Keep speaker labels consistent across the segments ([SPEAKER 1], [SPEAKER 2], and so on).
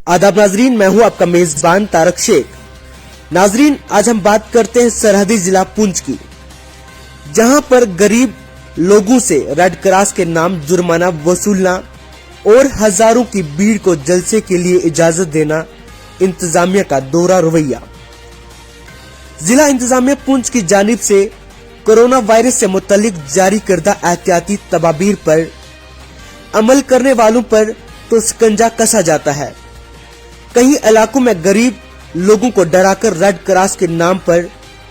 [SPEAKER 1] आदाब नाजरीन, मैं हूं आपका मेजबान तारक शेख। नाजरीन, आज हम बात करते हैं सरहदी जिला पुंछ की, जहां पर गरीब लोगों से रेड क्रॉस के नाम जुर्माना वसूलना और हजारों की भीड़ को जलसे के लिए इजाजत देना इंतजामिया का दोहरा रवैया। जिला इंतजामिया पुंछ की जानिब से कोरोना वायरस से मुतल्लिक जारी करदा एहतियाती तदाबीर पर अमल करने वालों पर तो शिकंजा कसा जाता है। कई इलाकों में गरीब लोगों को डराकर रेड क्रॉस के नाम पर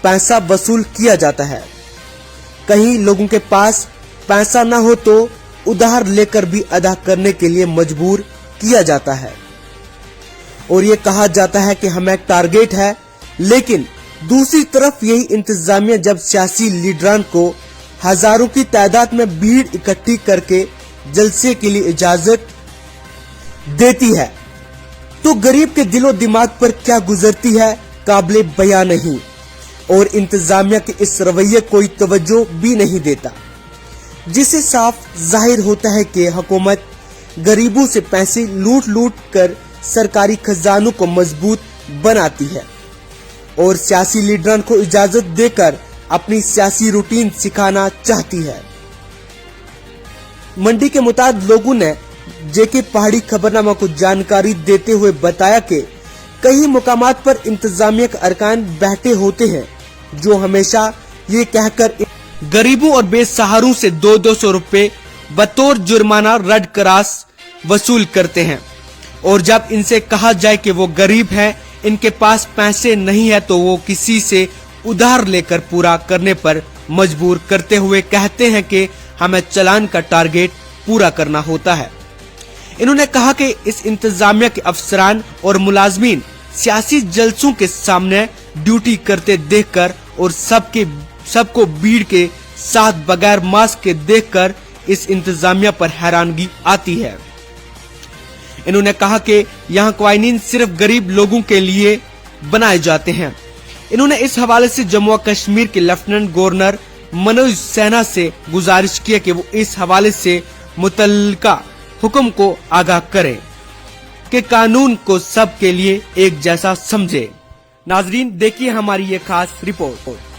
[SPEAKER 1] पैसा वसूल किया जाता है। कहीं लोगों के पास पैसा न हो तो उधार लेकर भी अदा करने के लिए मजबूर किया जाता है और ये कहा जाता है कि हमें टारगेट है। लेकिन दूसरी तरफ यही इंतजामिया जब सियासी लीडरान को हजारों की तादाद में भीड़ इकट्ठी करके जलसे के लिए इजाजत देती है तो गरीब के दिलो दिमाग पर क्या गुजरती है काबिले बयां नहीं, और इंतजामिया के इस रवैये कोई तवज्जो भी नहीं देता, जिससे साफ जाहिर होता है कि हुकूमत गरीबों से पैसे लूट लूट कर सरकारी खजानों को मजबूत बनाती है और सियासी लीडरान को इजाजत देकर अपनी सियासी रूटीन सिखाना चाहती है। मंडी के मुताद लोगों ने जेके पहाड़ी खबरनामा को जानकारी देते हुए बताया कि कई मुकामात पर इंतजामिया के अरकान बैठे होते हैं जो हमेशा ये कहकर गरीबों और बेसहारों से 200 रुपए बतौर जुर्माना रेड क्रॉस वसूल करते हैं, और जब इनसे कहा जाए कि वो गरीब हैं, इनके पास पैसे नहीं है, तो वो किसी से उधार लेकर पूरा करने पर मजबूर करते हुए कहते हैं कि हमें चालान का टारगेट पूरा करना होता है। इन्होंने कहा कि इस इंतजामिया के अफसरान और मुलाजमीन सियासी जलसों के सामने ड्यूटी करते देखकर और सबको भीड़ के साथ बगैर मास्क के देखकर इस इंतजामिया पर हैरानगी आती है। इन्होंने कहा कि यहाँ क्वारंटीन सिर्फ गरीब लोगों के लिए बनाए जाते हैं। इन्होंने इस हवाले से जम्मू कश्मीर के लेफ्टिनेंट गवर्नर मनोज सिन्हा से गुजारिश की कि वो इस हवाले से मुतल्लिका हुक्म को आगाह करें कि कानून को सब के लिए एक जैसा समझे। नाजरीन, देखिए हमारी ये खास रिपोर्ट।